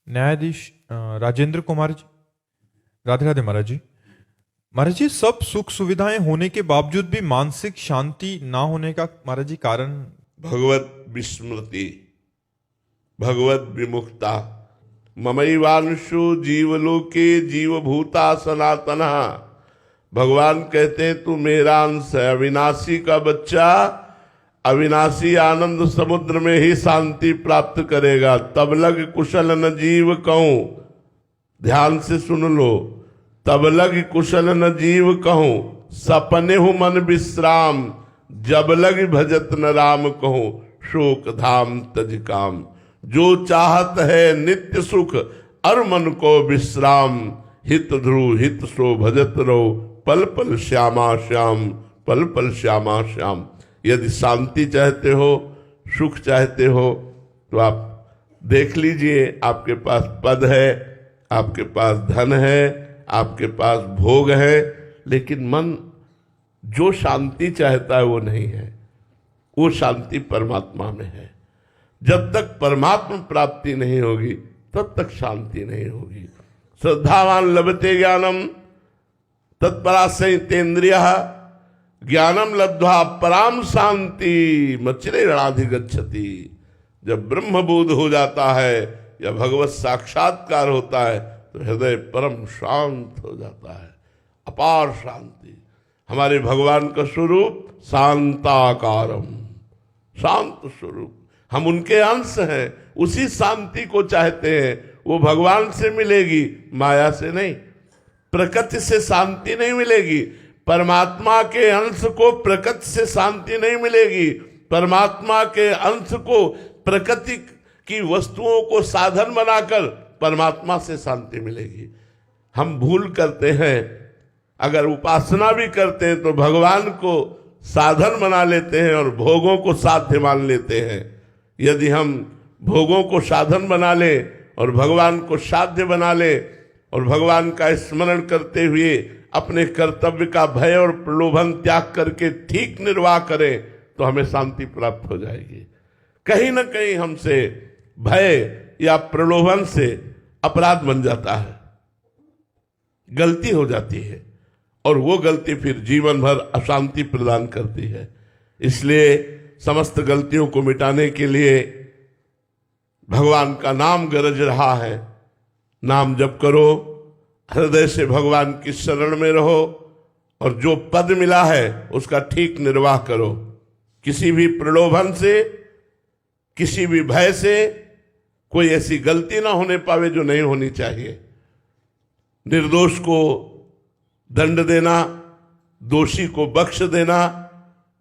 न्यायाधीश राजेंद्र कुमार जी। राधे राधे महाराज जी। महाराज जी, सब सुख सुविधाएं होने के बावजूद भी मानसिक शांति ना होने का महाराज जी कारण? भगवत विस्मृति, भगवत विमुखता। ममैवांशु जीवलोके जीवभूता सनातना। भगवान कहते हैं तू मेरा अंश है, अविनाशी का बच्चा अविनाशी आनंद समुद्र में ही शांति प्राप्त करेगा। तब लग कुशल न जीव कहूं, ध्यान से सुन लो, तब लग कुशल न जीव कहूं, सपने हूं मन विश्राम, जब लग भजत न राम कहूं, शोक धाम तज काम। जो चाहत है नित्य सुख और मन को विश्राम, हित ध्रुव हित सो भजत रहो, पल पल श्यामा श्याम, पल पल श्यामा श्याम। यदि शांति चाहते हो, सुख चाहते हो, तो आप देख लीजिए, आपके पास पद है, आपके पास धन है, आपके पास भोग है, लेकिन मन जो शांति चाहता है वो नहीं है। वो शांति परमात्मा में है। जब तक परमात्मा प्राप्ति नहीं होगी तब तक शांति नहीं होगी। श्रद्धावान लभते ज्ञानम तत्परासहितेन्द्रियः, ज्ञानम लब्ध्वा पराम शांति मच्चिरेणाधिगच्छति। जब ब्रह्मबोध हो जाता है या भगवत साक्षात्कार होता है तो हृदय परम शांत हो जाता है, अपार शांति। हमारे भगवान का स्वरूप शांताकारम, शांत स्वरूप। हम उनके अंश हैं, उसी शांति को चाहते हैं। वो भगवान से मिलेगी, माया से नहीं। प्रकृति से शांति नहीं मिलेगी। परमात्मा के अंश को प्रकृति से शांति नहीं मिलेगी। परमात्मा के अंश को प्रकृति की वस्तुओं को साधन बनाकर परमात्मा से शांति मिलेगी। हम भूल करते हैं, अगर उपासना भी करते हैं तो भगवान को साधन बना लेते हैं और भोगों को साध्य मान लेते हैं। यदि हम भोगों को साधन बना ले और भगवान को साध्य बना ले और भगवान का स्मरण करते हुए अपने कर्तव्य का भय और प्रलोभन त्याग करके ठीक निर्वाह करें तो हमें शांति प्राप्त हो जाएगी। कहीं ना कहीं हमसे भय या प्रलोभन से अपराध बन जाता है, गलती हो जाती है, और वो गलती फिर जीवन भर अशांति प्रदान करती है। इसलिए समस्त गलतियों को मिटाने के लिए भगवान का नाम गरज रहा है। नाम जप करो, हृदय से भगवान की शरण में रहो, और जो पद मिला है उसका ठीक निर्वाह करो। किसी भी प्रलोभन से, किसी भी भय से कोई ऐसी गलती ना होने पावे जो नहीं होनी चाहिए। निर्दोष को दंड देना, दोषी को बख्श देना,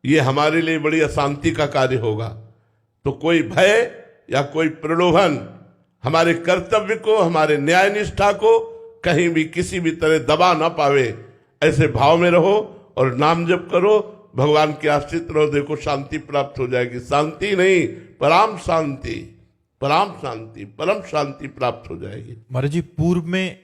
ये हमारे लिए बड़ी अशांति का कार्य होगा। तो कोई भय या कोई प्रलोभन हमारे कर्तव्य को, हमारे न्याय निष्ठा को कहीं भी किसी भी तरह दबा ना पावे। ऐसे भाव में रहो और नाम जप करो, भगवान के आश्रित रहो, देखो शांति प्राप्त हो जाएगी। शांति नहीं, पराम शांति, पराम शांति, परम शांति प्राप्त हो जाएगी। महाराज जी, पूर्व में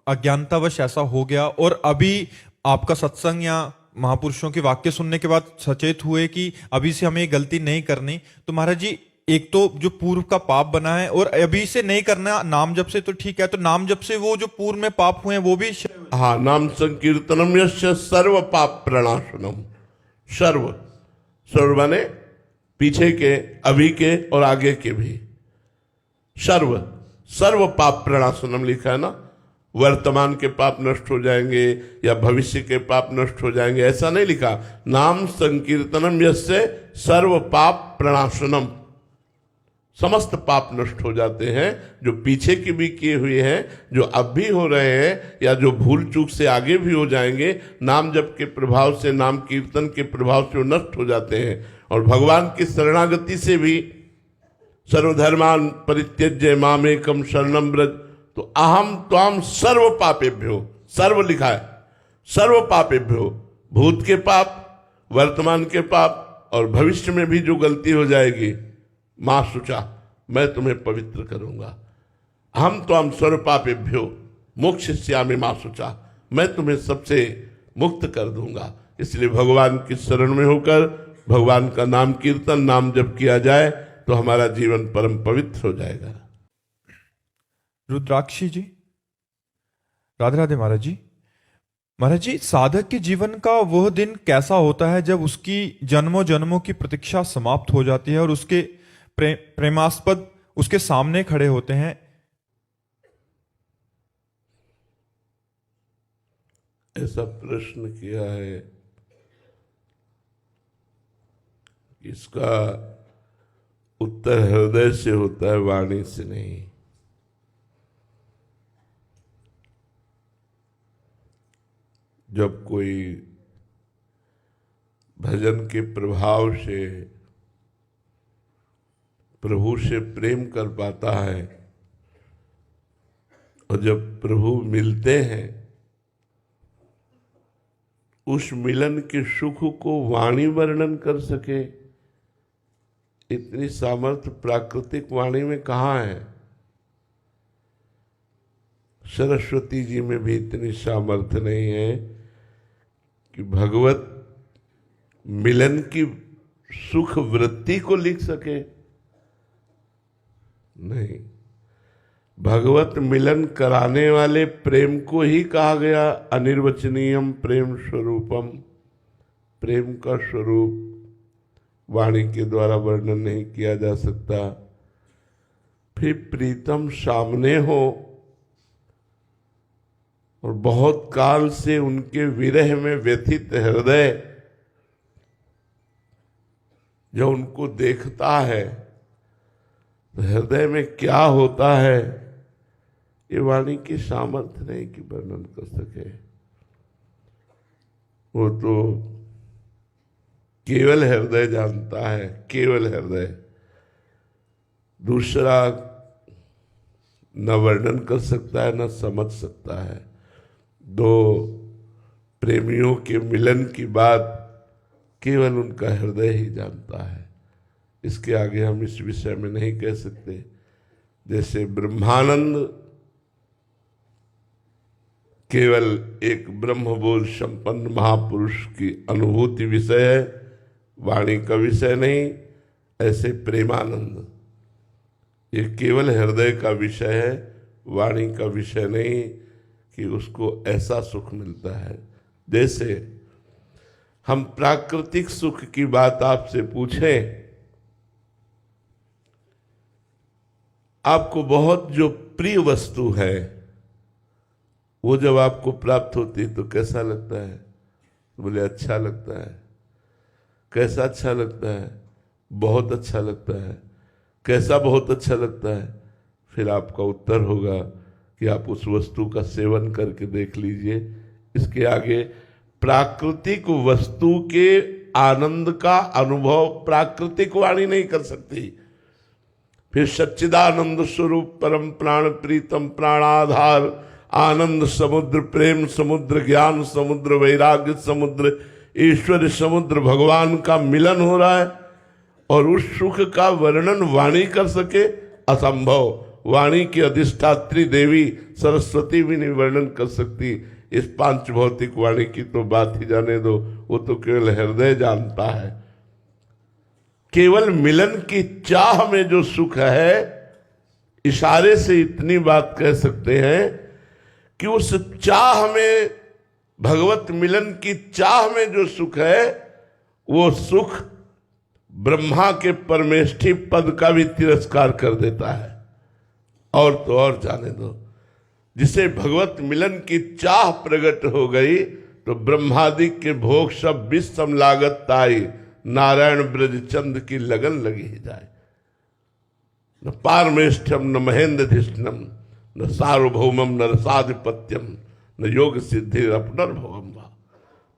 अज्ञानतावश ऐसा हो गया और अभी आपका सत्संग या महापुरुषों के वाक्य सुनने के बाद सचेत हुए कि अभी से हमें गलती नहीं करनी, तो महाराज जी एक तो जो पूर्व का पाप बना है और अभी से नहीं करना नाम जप से, तो ठीक है, तो नाम जप से वो जो पूर्व में पाप हुए हैं वो भी हाँ, नाम संकीर्तनम यस्य सर्व पाप प्रणाशनम। सर्व, सर्व माने पीछे के, अभी के और आगे के भी। सर्व, सर्व पाप प्रणाशनम लिखा है ना। वर्तमान के पाप नष्ट हो जाएंगे या भविष्य के पाप नष्ट हो जाएंगे, ऐसा नहीं लिखा। नाम संकीर्तनम यस्य सर्व पाप प्रणाशनम, समस्त पाप नष्ट हो जाते हैं, जो पीछे के भी किए हुए हैं, जो अब भी हो रहे हैं, या जो भूल चूक से आगे भी हो जाएंगे। नाम जप के प्रभाव से, नाम कीर्तन के प्रभाव से वो नष्ट हो जाते हैं। और भगवान की शरणागति से भी, सर्वधर्मान परित्यज्य मामेकम शरणम व्रज, तो अहम त्वाम सर्व पापेभ्यो, सर्व लिखा है, सर्व पापेभ्यो, भूत के पाप, वर्तमान के पाप और भविष्य में भी जो गलती हो जाएगी, मां शुचा, मैं तुम्हें पवित्र करूंगा। हम त्वाम सर्व पापेभ्यो मोक्षयिष्यामि मां शुचा, मैं तुम्हें सबसे मुक्त कर दूंगा। इसलिए भगवान की शरण में होकर भगवान का नाम कीर्तन, नाम जप किया जाए तो हमारा जीवन परम पवित्र हो जाएगा। रुद्राक्षी जी, राधे राधे महाराज जी। महाराज जी, साधक के जीवन का वह दिन कैसा होता है जब उसकी जन्मों जन्मों की प्रतीक्षा समाप्त हो जाती है और उसके प्रेमास्पद उसके सामने खड़े होते हैं? ऐसा प्रश्न किया है, इसका उत्तर हृदय से होता है, वाणी से नहीं। जब कोई भजन के प्रभाव से प्रभु से प्रेम कर पाता है और जब प्रभु मिलते हैं, उस मिलन के सुख को वाणी वर्णन कर सके, इतनी सामर्थ्य प्राकृतिक वाणी में कहाँ है? सरस्वती जी में भी इतनी सामर्थ्य नहीं है कि भगवत मिलन की सुख वृत्ति को लिख सके। नहीं, भगवत मिलन कराने वाले प्रेम को ही कहा गया अनिर्वचनीयम प्रेम स्वरूपम। प्रेम का स्वरूप वाणी के द्वारा वर्णन नहीं किया जा सकता। फिर प्रीतम सामने हो और बहुत काल से उनके विरह में व्यथित हृदय जो उनको देखता है तो हृदय में क्या होता है, ये वाणी की सामर्थ्य नहीं कि वर्णन कर सके। वो तो केवल हृदय जानता है, केवल हृदय। दूसरा न वर्णन कर सकता है, न समझ सकता है। दो प्रेमियों के मिलन की बात केवल उनका हृदय ही जानता है। इसके आगे हम इस विषय में नहीं कह सकते। जैसे ब्रह्मानंद केवल एक ब्रह्मबोध संपन्न महापुरुष की अनुभूति विषय है, वाणी का विषय नहीं। ऐसे प्रेमानंद ये केवल हृदय का विषय है, वाणी का विषय नहीं कि उसको ऐसा सुख मिलता है। जैसे हम प्राकृतिक सुख की बात आपसे पूछें, आपको बहुत जो प्रिय वस्तु है वो जब आपको प्राप्त होती है तो कैसा लगता है? बोले अच्छा लगता है। कैसा अच्छा लगता है? बहुत अच्छा लगता है। कैसा बहुत अच्छा लगता है? फिर आपका उत्तर होगा कि आप उस वस्तु का सेवन करके देख लीजिए। इसके आगे प्राकृतिक वस्तु के आनंद का अनुभव प्राकृतिक वाणी नहीं कर सकती। फिर सच्चिदानंद स्वरूप परम प्राण प्रीतम प्राणाधार आनंद समुद्र प्रेम समुद्र ज्ञान समुद्र वैराग्य समुद्र ईश्वर समुद्र भगवान का मिलन हो रहा है और उस सुख का वर्णन वाणी कर सके, असंभव। वाणी की अधिष्ठात्री देवी सरस्वती भी नहीं वर्णन कर सकती। इस पांच भौतिक वाणी की तो बात ही जाने दो, वो तो केवल हृदय जानता है। केवल मिलन की चाह में जो सुख है, इशारे से इतनी बात कह सकते हैं कि उस चाह में, भगवत मिलन की चाह में जो सुख है, वो सुख ब्रह्मा के परमेष्ठी पद का भी तिरस्कार कर देता है। और तो और जाने दो, जिसे भगवत मिलन की चाह प्रकट हो गई तो ब्रह्मादि के भोग सब विषम लागत ताई, नारायण ब्रज चंद की लगन लगी ही जाए। न पारमेष्ठम न महेंद्रधिष्णम न सार्वभौमम न रसाधिपत्यम न योग सिद्धि अपनर्भवम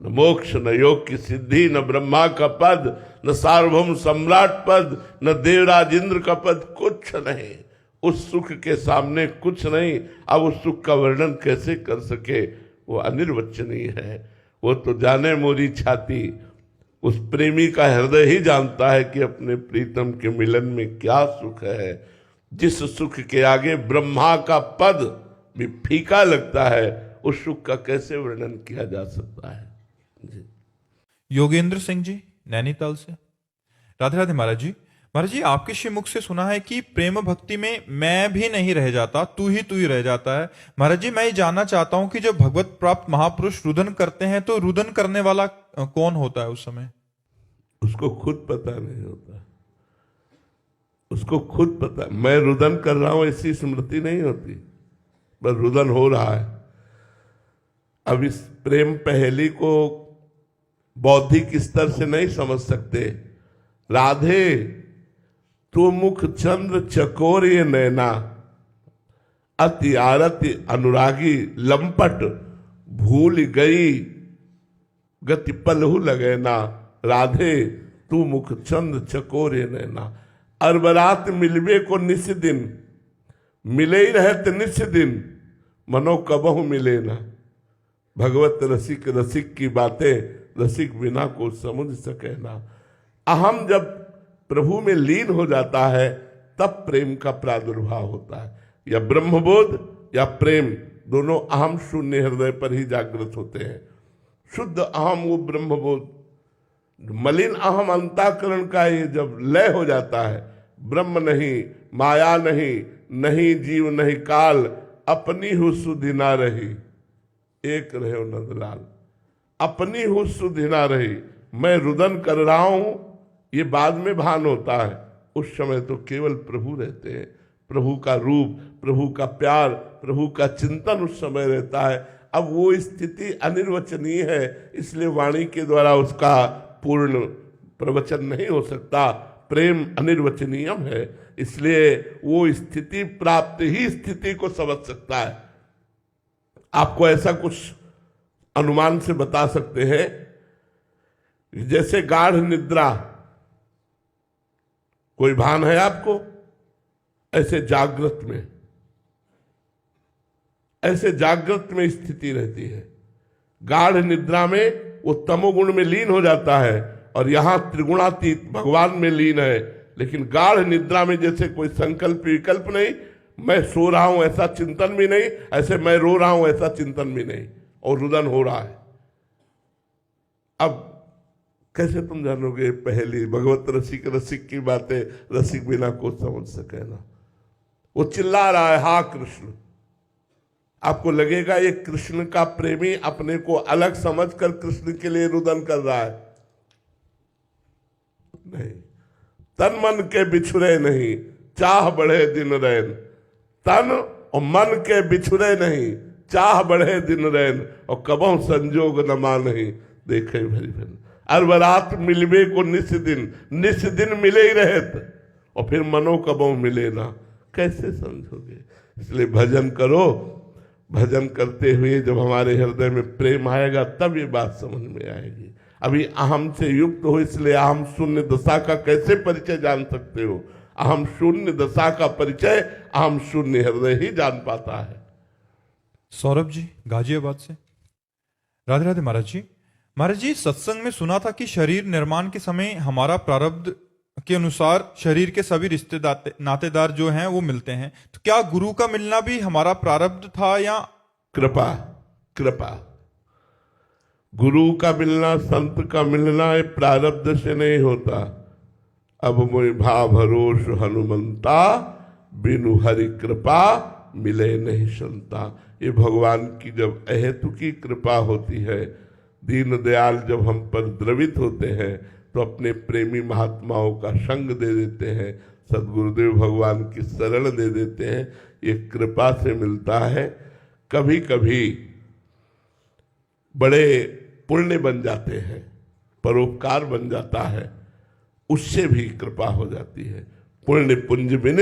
न मोक्ष न योग की सिद्धि न ब्रह्मा का पद न सार्वभौम सम्राट पद न देवराज इंद्र का पद, कुछ नहीं। उस सुख के सामने कुछ नहीं। अब उस सुख का वर्णन कैसे कर सके? वो अनिर्वचनीय है। वो तो जाने मोरी छाती, उस प्रेमी का हृदय ही जानता है कि अपने प्रीतम के मिलन में क्या सुख है। जिस सुख के आगे ब्रह्मा का पद भी फीका लगता है, उस सुख का कैसे वर्णन किया जा सकता है? जी। योगेंद्र सिंह जी नैनीताल से, राधे राधे महाराज जी। महाराज जी, आपके श्री मुख से सुना है कि प्रेम भक्ति में मैं भी नहीं रह जाता, तू ही रह जाता है। महाराज जी, मैं ये जानना चाहता हूं कि जब भगवत प्राप्त महापुरुष रुदन करते हैं तो रुदन करने वाला कौन होता है उस समय? उसको खुद पता नहीं होता, उसको खुद पता मैं रुदन कर रहा हूं ऐसी स्मृति नहीं होती, बस रुदन हो रहा है। अब इस प्रेम पहेली को बौद्धिक स्तर से नहीं समझ सकते। राधे तो मुख चंद्र चकोर ये नैना, अति आरति अनुरागी लंपट, भूल गई गति पलहु लगे ना। राधे तू मुख चंद्र चकोर ये नैना, अरबरात मिलबे को निस दिन, मिले ही रहत निस दिन, मनो कबहु मिले ना। भगवत रसिक रसिक की बातें रसिक बिना को समझ सके ना। अहम जब प्रभु में लीन हो जाता है तब प्रेम का प्रादुर्भाव होता है। या ब्रह्मबोध या प्रेम दोनों अहम शून्य हृदय पर ही जागृत होते हैं। शुद्ध अहम वो ब्रह्मबोध, मलिन अहम अंताकरण का ये जब लय हो जाता है, ब्रह्म नहीं, माया नहीं, नहीं जीव नहीं काल, अपनी हु सुधि ना रही, एक रहे नंदलाल। अपनी हु सुधि ना रही, मैं रुदन कर रहा हूं ये बाद में भान होता है, उस समय तो केवल प्रभु रहते हैं। प्रभु का रूप, प्रभु का प्यार, प्रभु का चिंतन उस समय रहता है। अब वो स्थिति अनिर्वचनीय है, इसलिए वाणी के द्वारा उसका पूर्ण प्रवचन नहीं हो सकता। प्रेम अनिर्वचनीयम है, इसलिए वो स्थिति प्राप्त ही स्थिति को समझ सकता है। आपको ऐसा कुछ अनुमान से बता सकते हैं, जैसे गाढ़ निद्रा, कोई भान है आपको? ऐसे जागृत में, ऐसे जागृत में स्थिति रहती है। गाढ़ निद्रा में वो तमोगुण में लीन हो जाता है और यहां त्रिगुणातीत भगवान में लीन है। लेकिन गाढ़ निद्रा में जैसे कोई संकल्प विकल्प नहीं, मैं सो रहा हूं ऐसा चिंतन भी नहीं, ऐसे मैं रो रहा हूं ऐसा चिंतन भी नहीं, और रुदन हो रहा है। अब कैसे तुम जानोगे पहली भगवत रसिक रसिक की बातें रसिक बिना को समझ सके ना। वो चिल्ला रहा है हा कृष्ण, आपको लगेगा ये कृष्ण का प्रेमी अपने को अलग समझकर कृष्ण के लिए रुदन कर रहा है? नहीं। तन मन के बिछुरे नहीं, चाह बढ़े दिन रैन। तन और मन के बिछुरे नहीं, चाह बढ़े दिन रैन, और कबहु संजोग न मानहि देखे भरी भरी। अरबरात मिलबे को निस दिन मिले ही रहत, और फिर मनो कबहु मिले ना। कैसे समझोगे? इसलिए भजन करो। भजन करते हुए जब हमारे हृदय में प्रेम आएगा तब ये बात समझ में आएगी। अभी अहम से युक्त हो, इसलिए अहम शून्य दशा का कैसे परिचय जान सकते हो? अहम शून्य दशा का परिचय अहम शून्य हृदय ही जान पाता है। सौरभ जी गाजियाबाद से। राधे राधे महाराज जी। महाराज जी, सत्संग में सुना था कि शरीर निर्माण के समय हमारा प्रारब्ध के अनुसार शरीर के सभी रिश्तेदार नातेदार जो हैं वो मिलते हैं, तो क्या गुरु का मिलना भी हमारा प्रारब्ध था या कृपा? कृपा। गुरु का मिलना, संत का मिलना ये प्रारब्ध से नहीं होता। अब मोहि भा भरोस हनुमंता, बिनु हरि कृपा मिले नहीं संता। ये भगवान की जब अहेतुकी कृपा होती है, दीन दयाल जब हम पर द्रवित होते हैं तो अपने प्रेमी महात्माओं का संग दे देते हैं, सदगुरुदेव भगवान की शरण दे देते हैं। ये कृपा से मिलता है। कभी कभी बड़े पुण्य बन जाते हैं, परोपकार बन जाता है, उससे भी कृपा हो जाती है। पुण्य पुंज बिन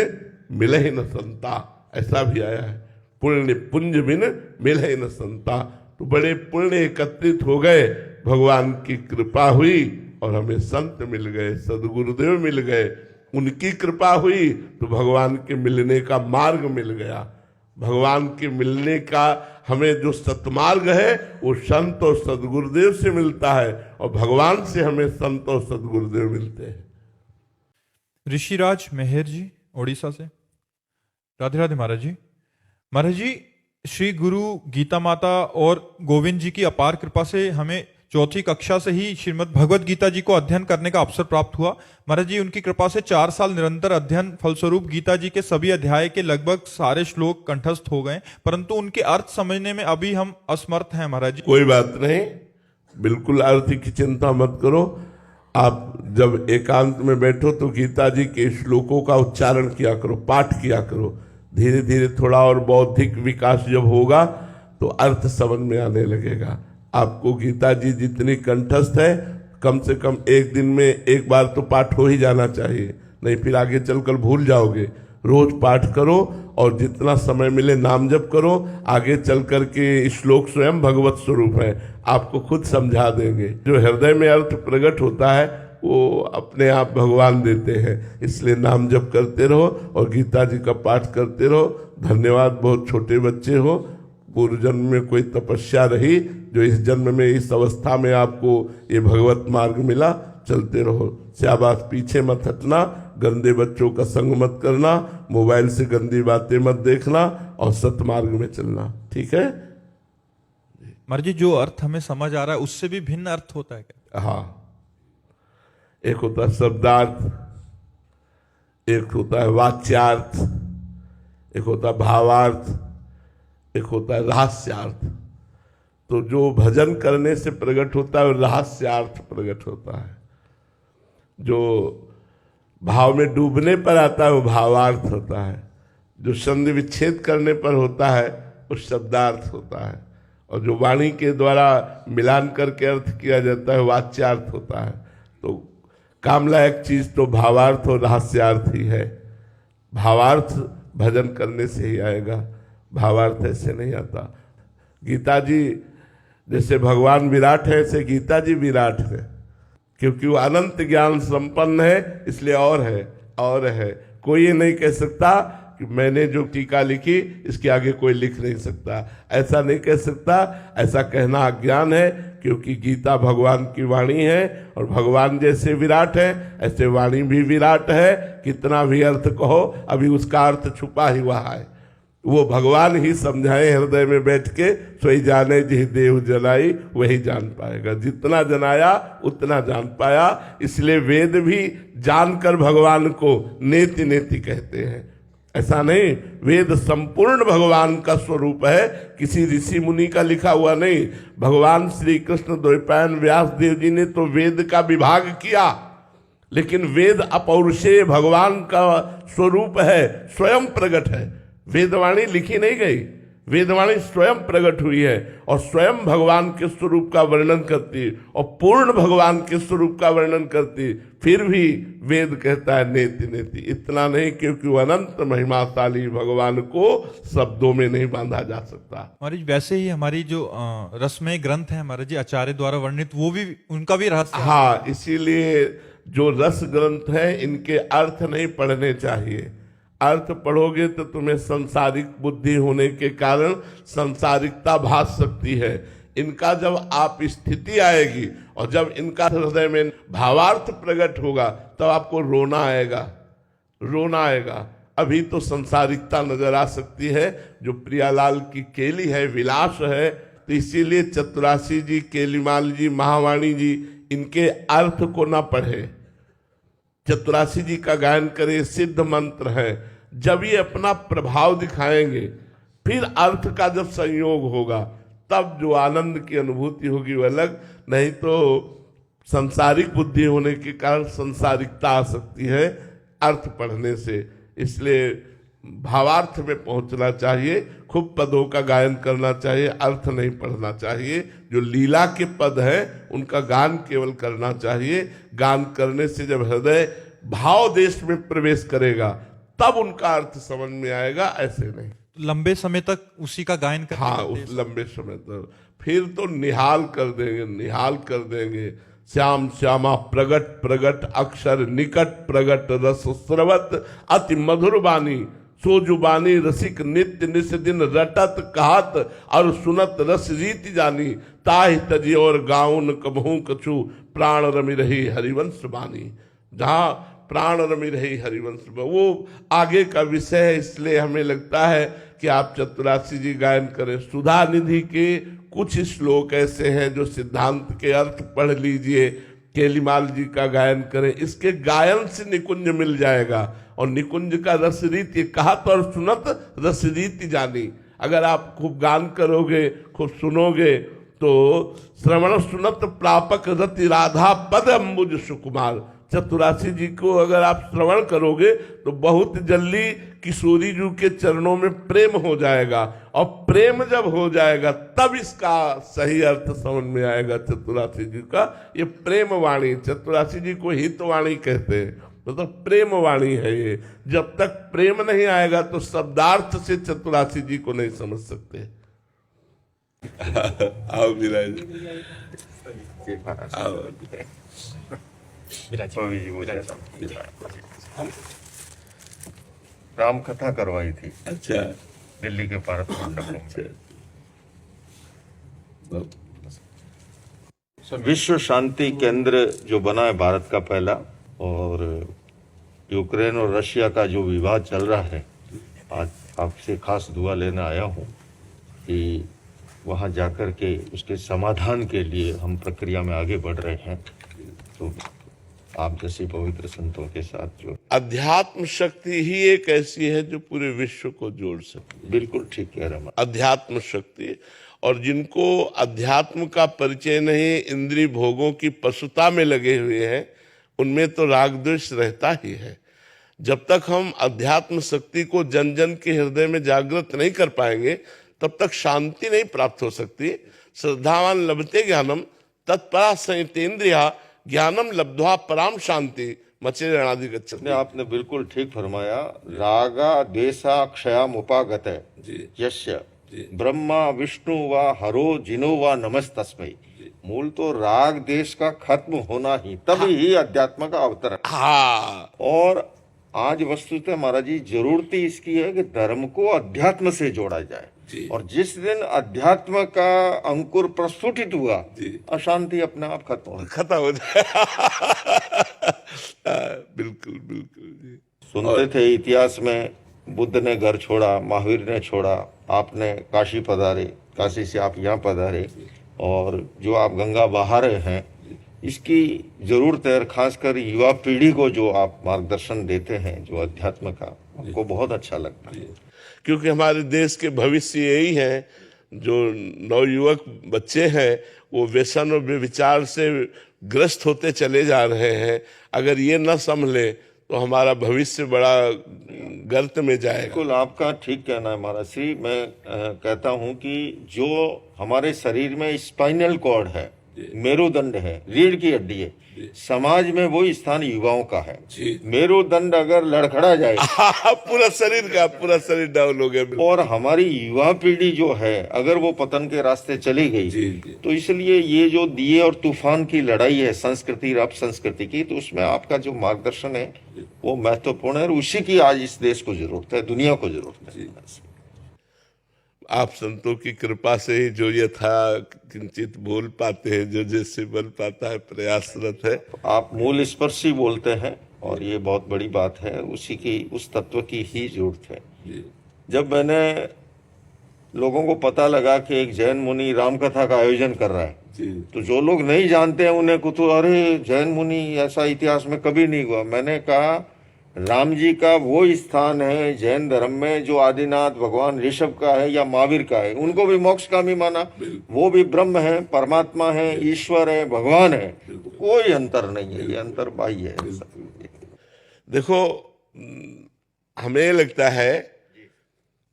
मिले न संता, ऐसा भी आया है, पुण्य पुंज बिन मिले न संता। तो बड़े पुण्य एकत्रित हो गए, भगवान की कृपा हुई और हमें संत मिल गए, सदगुरुदेव मिल गए, उनकी कृपा हुई तो भगवान के मिलने का मार्ग मिल गया। भगवान के मिलने का हमें जो सतमार्ग है वो संत और सदगुरुदेव से मिलता है, और भगवान से हमें संत और सदगुरुदेव मिलते हैं। ऋषिराज मेहर जी ओडिशा से। राधे राधे महाराज जी। महाराज जी, श्री गुरु गीता माता और गोविंद जी की अपार कृपा से हमें चौथी कक्षा से ही श्रीमद् भगवत गीता जी को अध्ययन करने का अवसर प्राप्त हुआ। महाराज जी, उनकी कृपा से 4 साल निरंतर अध्ययन फलस्वरूप गीता जी के सभी अध्याय के लगभग सारे श्लोक कंठस्थ हो गए, परंतु उनके अर्थ समझने में अभी हम असमर्थ हैं। महाराज जी, कोई बात नहीं, बिल्कुल अर्थ की चिंता मत करो। आप जब एकांत में बैठो तो गीता जी के श्लोकों का उच्चारण किया करो, पाठ किया करो। धीरे धीरे थोड़ा और बौद्धिक विकास जब होगा तो अर्थ समझ में आने लगेगा। आपको गीता जी जितनी कंठस्थ है, कम से कम एक दिन में एक बार तो पाठ हो ही जाना चाहिए, नहीं फिर आगे चलकर भूल जाओगे। रोज पाठ करो और जितना समय मिले नाम जप करो। आगे चल कर के श्लोक स्वयं भगवत स्वरूप है, आपको खुद समझा देंगे। जो हृदय में अर्थ प्रकट होता है वो अपने आप भगवान देते हैं। इसलिए नाम जप करते रहो और गीता जी का पाठ करते रहो। धन्यवाद, बहुत छोटे बच्चे हो, पूर्व जन्म में कोई तपस्या रही जो इस जन्म में इस अवस्था में आपको ये भगवत मार्ग मिला। चलते रहो, शाबाश, पीछे मत हटना, गंदे बच्चों का संग मत करना, मोबाइल से गंदी बातें मत देखना और सतमार्ग में चलना। ठीक है महाराज जी, जो अर्थ हमें समझ आ रहा है उससे भी भिन्न अर्थ होता है क्या? हाँ, एक होता है शब्दार्थ, एक होता है वाच्यार्थ, एक होता है भावार्थ, एक होता है रहस्यार्थ। तो जो भजन करने से प्रकट होता है वो रहस्यार्थ प्रकट होता है। जो भाव में डूबने पर आता है वो भावार्थ होता है। जो संधि विच्छेद करने पर होता है वो शब्दार्थ होता है। और जो वाणी के द्वारा मिलान करके अर्थ किया जाता है वाच्यार्थ होता है। तो काम लायक चीज तो भावार्थ और रहस्यार्थ ही है। भावार्थ भजन करने से ही आएगा, भावार्थ ऐसे नहीं आता। गीता जी जैसे भगवान विराट है, ऐसे गीता जी विराट है, क्योंकि वो अनंत ज्ञान संपन्न है, इसलिए और है। कोई ये नहीं कह सकता कि मैंने जो टीका लिखी इसके आगे कोई लिख नहीं सकता, ऐसा नहीं कह सकता। ऐसा कहना अज्ञान है, क्योंकि गीता भगवान की वाणी है और भगवान जैसे विराट है ऐसे वाणी भी विराट है। कितना भी अर्थ कहो, अभी उसका अर्थ छुपा ही हुआ है। वो भगवान ही समझाए हृदय में बैठ के, सोई जाने जिह देव जलाई वही जान पाएगा। जितना जनाया उतना जान पाया। इसलिए वेद भी जानकर भगवान को नेति नेति कहते हैं। ऐसा नहीं, वेद संपूर्ण भगवान का स्वरूप है, किसी ऋषि मुनि का लिखा हुआ नहीं। भगवान श्री कृष्ण द्वैपायन व्यास देव जी ने तो वेद का विभाग किया, लेकिन वेद अपौरुषेय भगवान का स्वरूप है, स्वयं प्रकट है। वेदवाणी लिखी नहीं गई, वेदवाणी स्वयं प्रकट हुई है और स्वयं भगवान के स्वरूप का वर्णन करती और पूर्ण भगवान के स्वरूप का वर्णन करती। फिर भी वेद कहता है नेति नेति। इतना नहीं, क्योंकि वो अनंत महिमाशाली भगवान को शब्दों में नहीं बांधा जा सकता। महाराज, वैसे ही हमारी जो रसमय ग्रंथ है महाराज जी आचार्य द्वारा वर्णित, वो भी उनका भी रहस्य। हाँ, इसीलिए जो रस ग्रंथ है इनके अर्थ नहीं पढ़ने चाहिए। अर्थ पढ़ोगे तो तुम्हें संसारिक बुद्धि होने के कारण संसारिकता भास सकती है। इनका जब आप स्थिति आएगी और जब इनका हृदय में भावार्थ प्रकट होगा तब आपको रोना आएगा। अभी तो संसारिकता नजर आ सकती है, जो प्रियालाल की केली है, विलास है। तो इसीलिए चतुरासी जी, केलीमाल जी, महावाणी जी इनके अर्थ को ना पढ़े। चतुरासी जी का गायन करे, सिद्ध मंत्र है। जब ये अपना प्रभाव दिखाएंगे, फिर अर्थ का जब संयोग होगा, तब जो आनंद की अनुभूति होगी वो अलग। नहीं तो संसारिक बुद्धि होने के कारण संसारिकता आ सकती है अर्थ पढ़ने से। इसलिए भावार्थ में पहुंचना चाहिए, खूब पदों का गायन करना चाहिए, अर्थ नहीं पढ़ना चाहिए। जो लीला के पद हैं उनका गान केवल करना चाहिए। गान करने से जब हृदय भाव देश में प्रवेश करेगा तब उनका अर्थ समझ में आएगा, ऐसे नहीं। लंबे समय तक उसी का गायन करते। हाँ, उस लंबे समय तक फिर तो निहाल कर देंगे। श्याम श्यामा प्रगट प्रगट अक्षर निकट प्रगट रस स्रवत अति मधुर बानी सो जुबानी रसिक नित्य निस दिन रटत कहत और सुनत रस रीति जानी ताहि तजी और गाउन कबहू कछु प्राण रमि रही हरिवंश बानी। जहाँ प्राण रमि रही हरिवंश में, वो आगे का विषय है। इसलिए हमें लगता है कि आप चतुरासी जी गायन करें। सुधा निधि के कुछ श्लोक ऐसे हैं जो सिद्धांत के अर्थ पढ़ लीजिए। केलीमाल जी का गायन करें, इसके गायन से निकुंज मिल जाएगा। और निकुंज का रस रीति कहा तो और सुनत रस रीति जानी। अगर आप खूब गान करोगे, खूब सुनोगे, तो श्रवण सुनत प्रापक रति राधा पद अम्बुज सुकुमार। चतुरासी जी को अगर आप श्रवण करोगे तो बहुत जल्दी किशोरी जी के चरणों में प्रेम हो जाएगा। और प्रेम जब हो जाएगा तब इसका सही अर्थ समझ में आएगा। चतुरासी जी का ये प्रेम वाणी, चतुरासी जी को हितवाणी कहते हैं, मतलब प्रेम वाणी है ये। जब तक प्रेम नहीं आएगा तो शब्दार्थ से चतुरासी जी को नहीं समझ सकते। आओ विराज, आओ राम कथा करवाई थी। अच्छा, दिल्ली के पारस मंडप में। विश्व शांति केंद्र जो बना है भारत का पहला, और यूक्रेन और रशिया का जो विवाद चल रहा है, आज आपसे खास दुआ लेने आया हूँ कि वहाँ जाकर के उसके समाधान के लिए हम प्रक्रिया में आगे बढ़ रहे हैं। तो आप जैसे पवित्र संतों के साथ जो अध्यात्म शक्ति ही एक ऐसी है जो पूरे विश्व को जोड़ सकती है। बिल्कुल ठीक कह रहे हैं। अध्यात्म शक्ति, और जिनको अध्यात्म का परिचय नहीं, इंद्रिय भोगों की पशुता में लगे हुए हैं, उनमें तो राग द्वेष रहता ही है। जब तक हम अध्यात्म शक्ति को जन जन के हृदय में जागृत नहीं कर पाएंगे तब तक शांति नहीं प्राप्त हो सकती। श्रद्धावान लभते ज्ञानम तत्परा संयतेन्द्रिया ज्ञानम लब्ध्वा पराम शांति मचे रणादि गच्छति। आपने बिल्कुल ठीक फरमाया। रागा द्वेषा क्षयाम उपागत यस्य ब्रह्मा विष्णु व हरो जिनो व नमस्तस्मै। मूल तो राग देश का खत्म होना ही, तभी ही अध्यात्म का अवतरण। हाँ, और आज वस्तुतः महाराज जी जरूरत ही इसकी है कि धर्म को अध्यात्म से जोड़ा जाए। और जिस दिन अध्यात्म का अंकुर प्रस्फुटित हुआ, अशांति अपने आप खत्म हो जाए। बिल्कुल बिल्कुल जी। सुनते थे इतिहास में, बुद्ध ने घर छोड़ा, महावीर ने छोड़ा, आपने काशी पधारे, काशी से आप यहाँ पधारे, और जो आप गंगा बहा रहे हैं इसकी जरूरत है। खासकर युवा पीढ़ी को जो आप मार्गदर्शन देते हैं जो अध्यात्म का, हमको बहुत अच्छा लगता है। क्योंकि हमारे देश के भविष्य यही है। जो नवयुवक बच्चे हैं वो व्यसन और व्यभिचार से ग्रस्त होते चले जा रहे हैं। अगर ये न संभले तो हमारा भविष्य बड़ा गर्त में जाएगा। बिल्कुल आपका ठीक कहना है महाराज श्री। मैं कहता हूँ कि जो हमारे शरीर में स्पाइनल कॉर्ड है, मेरुदंड है, रीढ़ की हड्डी है, समाज में वो स्थान युवाओं का है। मेरुदंड अगर लड़खड़ा जाए पूरा शरीर डाउन हो गया। और हमारी युवा पीढ़ी जो है अगर वो पतन के रास्ते चली गई, तो इसलिए ये जो दिए और तूफान की लड़ाई है संस्कृति और अपसंस्कृति की, तो उसमें आपका जो मार्गदर्शन है वो महत्वपूर्ण है। और उसी की आज इस देश को जरूरत है, दुनिया को जरूरत है। आप संतों की कृपा से ही जो यथा किंचित बोल पाते हैं, जो जैसे बन पाता है, प्रयासरत है। आप मूल स्पर्शी बोलते हैं और ये बहुत बड़ी बात है। उसी की, उस तत्व की ही जरूरत है। जब मैंने लोगों को पता लगा कि एक जैन मुनि राम कथा का आयोजन कर रहा है, तो जो लोग नहीं जानते हैं उन्हें कुछ, अरे जैन मुनि ऐसा इतिहास में कभी नहीं हुआ। मैंने कहा राम जी का वो स्थान है जैन धर्म में जो आदिनाथ भगवान ऋषभ का है या महावीर का है, उनको भी मोक्षकामी माना। वो भी ब्रह्म है, परमात्मा है, ईश्वर है, भगवान है, कोई अंतर नहीं है। ये अंतर बाह्य है। देखो, हमें लगता है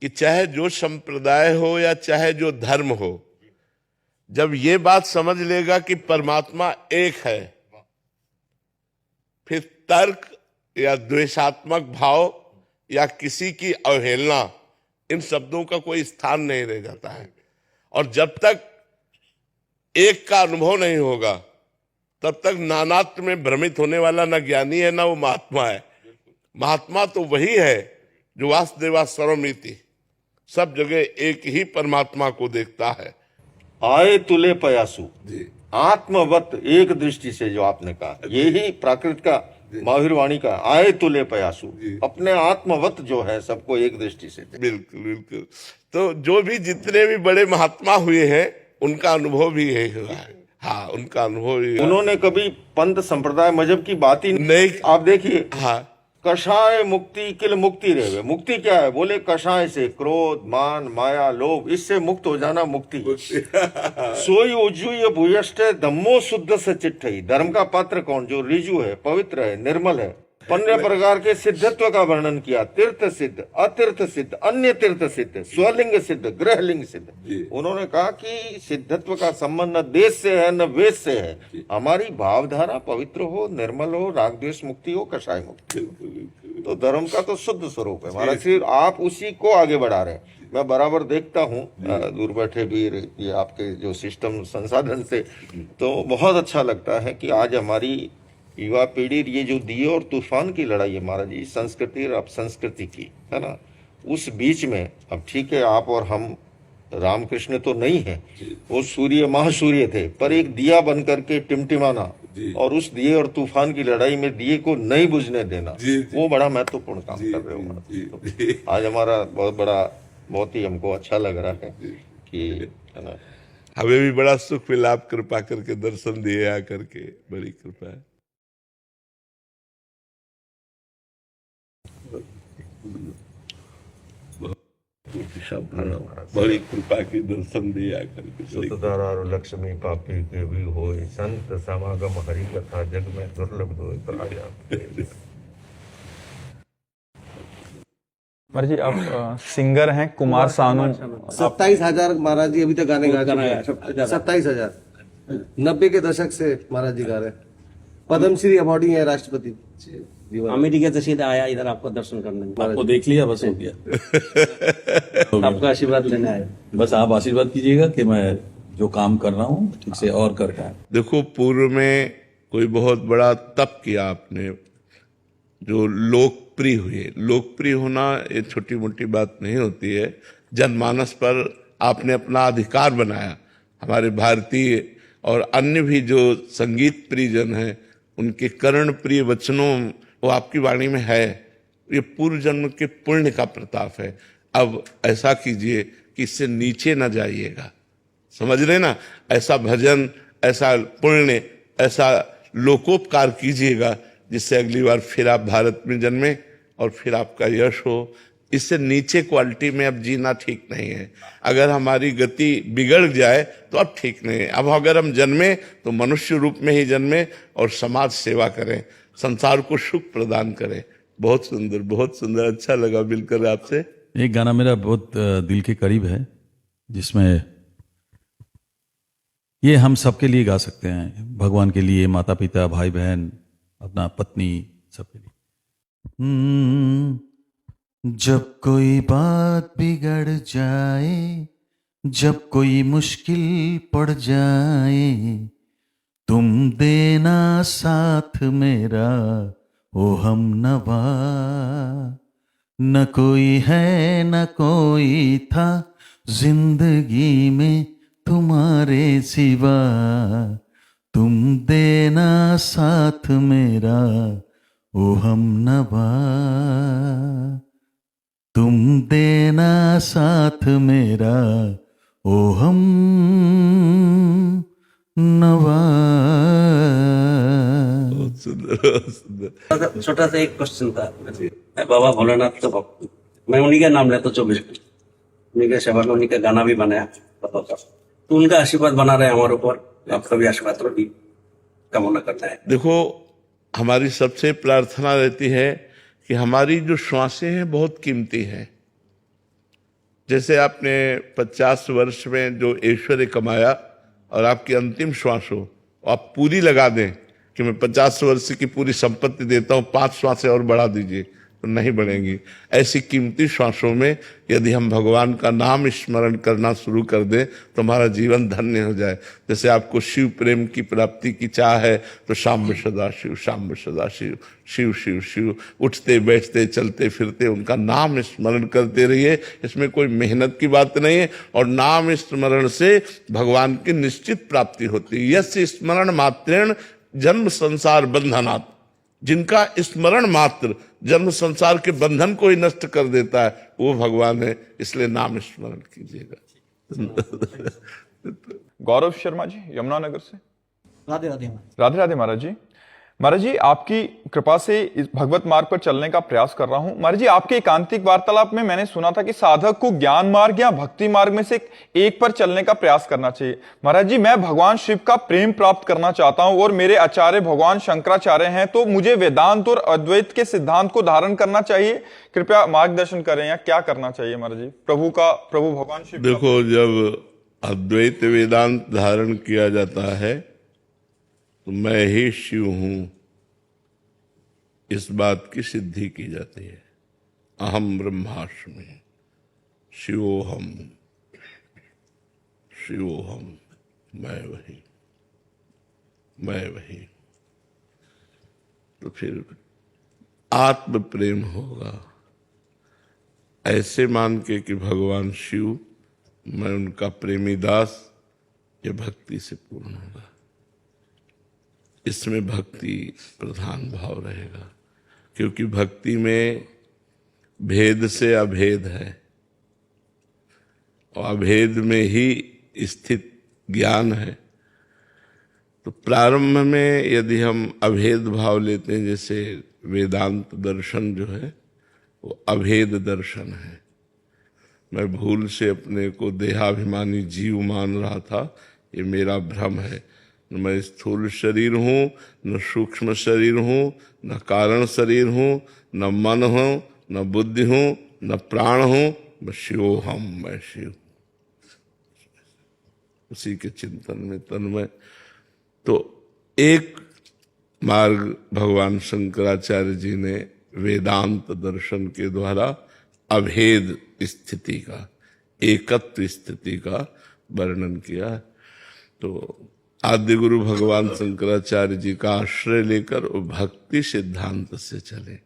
कि चाहे जो संप्रदाय हो या चाहे जो धर्म हो, जब ये बात समझ लेगा कि परमात्मा एक है, फिर तर्क या द्वेषात्मक भाव या किसी की अवहेलना, इन शब्दों का कोई स्थान नहीं रह जाता है। और जब तक एक का अनुभव नहीं होगा तब तक नानात्व में भ्रमित होने वाला न ज्ञानी है, न वो महात्मा है। महात्मा तो वही है जो वासुदेवा सर्वमिति, सब जगह एक ही परमात्मा को देखता है। आए तुले पयासु, आत्मवत एक दृष्टि से जो आपने कहा, यही प्राकृत का महावीर वाणी का आए तुले पयासु, अपने आत्मवत जो है सबको एक दृष्टि से देखे। बिल्कुल बिल्कुल। तो जो भी जितने भी बड़े महात्मा हुए हैं उनका अनुभव भी यही हुआ है। हाँ, उनका अनुभव ही हुआ। उन्होंने कभी पंथ संप्रदाय मजहब की बात ही नहीं। आप देखिए, हाँ, कषाय मुक्ति किल मुक्ति रहे। मुक्ति क्या है? बोले कषाय से क्रोध, मान, माया, लोभ, इससे मुक्त हो जाना मुक्ति। सोई उज्जूय भूयष्ट धम्मो शुद्ध सचिट्ठई। धर्म का पात्र कौन? जो रिजु है, पवित्र है, निर्मल है। 15 प्रकार के सिद्धत्व का वर्णन किया। तीर्थ सिद्ध, अतीर्थ सिद्ध, अन्य तीर्थ सिद्ध, स्वलिंग सिद्ध, गृहलिंग सिद्ध। उन्होंने कहा कि सिद्धत्व का संबंध न देश से है न वेद से है। हमारी भावधारा पवित्र हो, निर्मल हो, राग द्वेष मुक्ति हो, कषाय मुक्ति। तो धर्म का तो शुद्ध स्वरूप है महाराज। सिर्फ आप उसी को आगे बढ़ा रहे हैं। मैं बराबर देखता हूँ दूर बैठे भी ये आपके जो सिस्टम संसाधन से, तो बहुत अच्छा लगता है कि आज हमारी युवा पीढ़ी ये जो दिए और तूफान की लड़ाई है महाराज जी, संस्कृति और अपसंस्कृति की, है ना, उस बीच में अब ठीक है आप और हम रामकृष्ण तो नहीं है, वो सूर्य महासूर्य थे, पर एक दिया बन करके टिमटिमाना और उस दिए और तूफान की लड़ाई में दिए को नहीं बुझने देना, वो बड़ा महत्वपूर्ण काम कर रहे हो। तो आज हमारा बहुत ही हमको अच्छा लग रहा है कि, है ना, हमें भी बड़ा सुख मिला, आप कृपा करके दर्शन दिए आकर के, बड़ी कृपा है। बड़ी कृपा की दर्शन दिया करके। सुतधारा और लक्ष्मी पापी के भी होए, संत समागम हरि कथा जग में दुर्लभ होए प्राय। महाराज जी आप सिंगर हैं, कुमार सानू। 27,000 महाराज जी अभी तक गाने गा चुके हैं। 27,000 90 के दशक से महाराज जी गा रहे हैं। पद्मश्री अवार्डी है राष्ट्रपति। अमेरिका से सीधा आया इधर आपको दर्शन करने में। आपको देख लिया, बस हो गया। आपका आशीर्वाद लेने आए। बस आप आशीर्वाद कीजिएगा कि मैं जो काम कर रहा हूँ ठीक से और कर पाऊं। देखो, पूर्व में कोई बहुत बड़ा तप किया आपने, जो लोकप्रिय हुए। लोकप्रिय होना ये छोटी मोटी बात नहीं होती है। जनमानस पर आपने अपना अधिकार बनाया। हमारे भारतीय और अन्य भी जो संगीत प्रिय जन हैं, उनके कर्ण प्रिय वचनों वो आपकी वाणी में है। ये पूर्व जन्म के पुण्य का प्रताप है। अब ऐसा कीजिए कि इससे नीचे न जाइएगा, समझ रहे ना। ऐसा भजन, ऐसा पुण्य, ऐसा लोकोपकार कीजिएगा जिससे अगली बार फिर आप भारत में जन्मे और फिर आपका यश हो। इससे नीचे क्वालिटी में अब जीना ठीक नहीं है। अगर हमारी गति बिगड़ जाए तो अब ठीक नहीं है। अब अगर हम जन्मे तो मनुष्य रूप में ही जन्मे और समाज सेवा करें, संसार को सुख प्रदान करें। बहुत सुंदर, बहुत सुंदर, अच्छा लगा मिलकर आपसे। एक गाना मेरा बहुत दिल के करीब है, जिसमें ये हम सबके लिए गा सकते हैं, भगवान के लिए, माता पिता, भाई बहन, अपना पत्नी, सबके लिए। जब कोई बात बिगड़ जाए, जब कोई मुश्किल पड़ जाए, तुम देना साथ मेरा ओ हम नवा। न कोई है न कोई था जिंदगी में तुम्हारे सिवा, तुम देना साथ मेरा ओ हम नवा, तुम देना साथ मेरा ओ हम नवा। बहुत सुंदर, बहुत सुंदर। छोटा सा एक क्वेश्चन था। मैं बाबा भोलेनाथ का भक्त हूं। मैं उन्हीं का नाम लेता 24 घंटे, उन्हीं के सेवा में, उन्हीं का गाना भी बनाया बाबा का। तो उनका आशीर्वाद बना रहे हमारे ऊपर, आपका भी आशीर्वाद भी कामना करता है। देखो, हमारी सबसे प्रार्थना रहती है कि हमारी जो श्वासें हैं बहुत कीमती हैं। जैसे आपने 50 वर्ष में जो ऐश्वर्य कमाया और आपकी अंतिम श्वास हो, आप पूरी लगा दें कि मैं 50 वर्ष की पूरी संपत्ति देता हूँ, 5 श्वासें और बढ़ा दीजिए, तो नहीं बढ़ेंगी। ऐसी कीमती श्वासों में यदि हम भगवान का नाम स्मरण करना शुरू कर दें तो हमारा जीवन धन्य हो जाए। जैसे आपको शिव प्रेम की प्राप्ति की चाह है तो शाम सदा शिव, शाम सदा शिव, शिव शिव शिव, उठते बैठते चलते फिरते उनका नाम स्मरण करते रहिए। इसमें कोई मेहनत की बात नहीं है और नाम स्मरण से भगवान की निश्चित प्राप्ति होती है। यस्य स्मरण मात्रेण जन्म संसार बंधनात्। जिनका स्मरण मात्र जन्म संसार के बंधन को ही नष्ट कर देता है, वो भगवान है। इसलिए नाम स्मरण कीजिएगा। गौरव शर्मा जी, यमुनानगर से। राधे राधे। राधे राधे महाराज जी। महाराज जी, आपकी कृपा से इस भगवत मार्ग पर चलने का प्रयास कर रहा हूं। महाराज जी, आपके एकांतिक वार्तालाप में मैंने सुना था कि साधक को ज्ञान मार्ग या भक्ति मार्ग में से एक पर चलने का प्रयास करना चाहिए। महाराज जी, मैं भगवान शिव का प्रेम प्राप्त करना चाहता हूं और मेरे आचार्य भगवान शंकराचार्य हैं, तो मुझे वेदांत और अद्वैत के सिद्धांत को धारण करना चाहिए? कृपया मार्गदर्शन करें, या क्या करना चाहिए महाराज जी? प्रभु भगवान शिव। देखो, जब अद्वैत वेदांत धारण किया जाता है तो मैं ही शिव हूं, इस बात की सिद्धि की जाती है। अहम ब्रह्मास्मि शिवोहम, शिवोहम, मैं वही। तो फिर आत्म प्रेम होगा, ऐसे मान के कि भगवान शिव, मैं उनका प्रेमी दास, ये भक्ति से पूर्ण होगा। इसमें भक्ति प्रधान भाव रहेगा, क्योंकि भक्ति में भेद से अभेद है, और अभेद में ही स्थित ज्ञान है। तो प्रारंभ में यदि हम अभेद भाव लेते हैं, जैसे वेदांत दर्शन जो है वो अभेद दर्शन है। मैं भूल से अपने को देहाभिमानी जीव मान रहा था, ये मेरा भ्रम है। न मैं स्थूल शरीर हूँ, न सूक्ष्म शरीर हूँ, न कारण शरीर हूँ, न मन हूँ, न बुद्धि हूँ, न प्राण हूँ, मैं शिवोहम, मैं शिव। उसी के चिंतन में तन्मय। तो एक मार्ग भगवान शंकराचार्य जी ने वेदांत दर्शन के द्वारा अभेद स्थिति का, एकत्व स्थिति का वर्णन किया। तो आद्य गुरु भगवान शंकराचार्य जी का आश्रय लेकर वो भक्ति सिद्धांत से चले।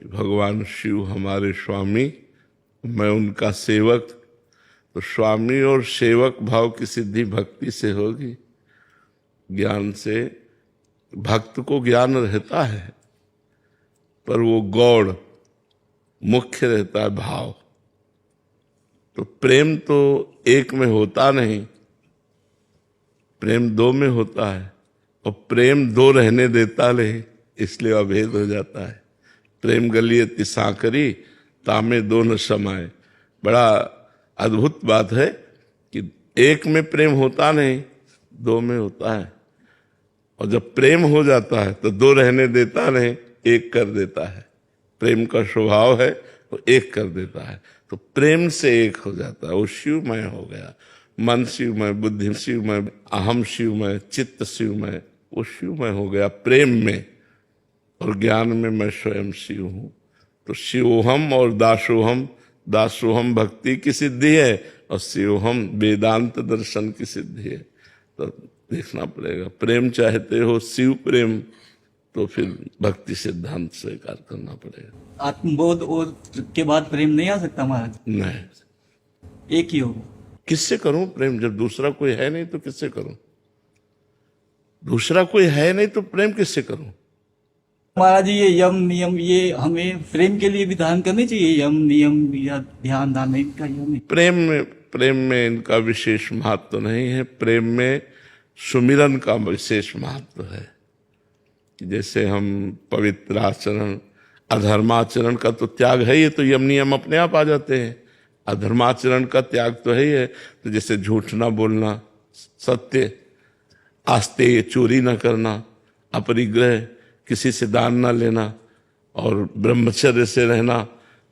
भगवान शिव हमारे स्वामी, मैं उनका सेवक। तो स्वामी और सेवक भाव की सिद्धि भक्ति से होगी, ज्ञान से। भक्त को ज्ञान रहता है, पर वो गौड़ मुख्य रहता है भाव। तो प्रेम तो एक में होता नहीं, प्रेम दो में होता है, और प्रेम दो रहने देता नहीं, इसलिए अभेद हो जाता है। प्रेम गलियति सांकरी, तामे दो न समाए। बड़ा अद्भुत बात है कि एक में प्रेम होता नहीं, दो में होता है। और जब प्रेम हो जाता है तो दो रहने देता नहीं, एक कर देता है। प्रेम का स्वभाव है, वो एक कर देता है। तो प्रेम से एक हो जाता है, वो शिवमय हो गया। मन शिवमय, बुद्धि शिवमय, अहम शिवमय, चित्त शिवमय, वो शिवमय हो गया प्रेम में। और ज्ञान में मैं स्वयं शिव हूं। तो शिवोहम और दासोहम, दासोहम भक्ति की सिद्धि है, और शिवोहम वेदांत दर्शन की सिद्धि है। तो देखना पड़ेगा, प्रेम चाहते हो शिव प्रेम, तो फिर भक्ति सिद्धांत स्वीकार करना पड़ेगा। आत्मबोध और के बाद प्रेम नहीं आ सकता महाराज? नहीं, एक ही होगा। किससे करूं प्रेम? जब दूसरा कोई है नहीं तो किससे करूं? दूसरा कोई है नहीं तो प्रेम किससे करूं? महाराज जी, ये यम नियम, ये हमें प्रेम के लिए भी धारण करने चाहिए? यम नियम या ध्यान धारणा का यम? प्रेम में इनका विशेष महत्व नहीं है। प्रेम में सुमिरन का विशेष महत्व है। जैसे हम पवित्र आचरण, अधर्माचरण का तो त्याग है, ये तो यम नियम अपने आप आ जाते हैं। अधर्माचरण का त्याग तो है ही है। तो जैसे झूठ ना बोलना, सत्य, आस्तेय, चोरी ना करना, अपरिग्रह, किसी से दान ना लेना, और ब्रह्मचर्य से रहना,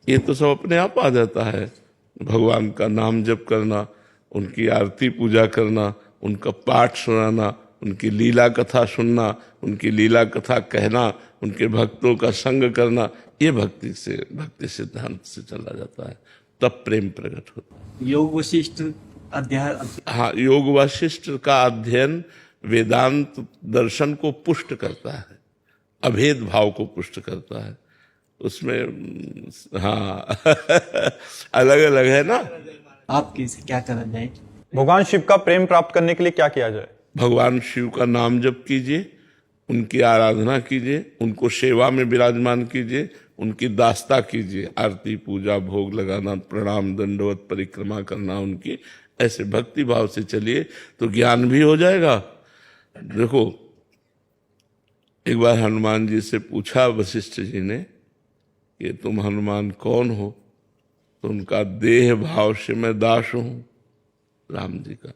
ये तो सब अपने आप आ जाता है। भगवान का नाम जप करना, उनकी आरती पूजा करना, उनका पाठ सुनाना, उनकी लीला कथा सुनना, उनकी लीला कथा कहना, उनके भक्तों का संग करना, ये भक्ति सिद्धांत से चला जाता है। तब प्रेम प्रकट होता है। योग वशिष्ठ अध्याय, हाँ, योग वशिष्ठ का अध्ययन वेदांत दर्शन को पुष्ट करता है, अभेद भाव को पुष्ट करता है। उसमें हाँ अलग अलग है ना। आपके से क्या करा जाए? भगवान शिव का प्रेम प्राप्त करने के लिए क्या किया जाए? भगवान शिव का नाम जप कीजिए, उनकी आराधना कीजिए, उनको सेवा में विराजमान कीजिए, उनकी दास्ता कीजिए, आरती पूजा भोग लगाना, प्रणाम दंडवत परिक्रमा करना उनकी, ऐसे भक्ति भाव से चलिए तो ज्ञान भी हो जाएगा। देखो, एक बार हनुमान जी से पूछा वशिष्ठ जी ने कि तुम हनुमान कौन हो, तो उनका देह भाव से मैं दास हूं राम जी का,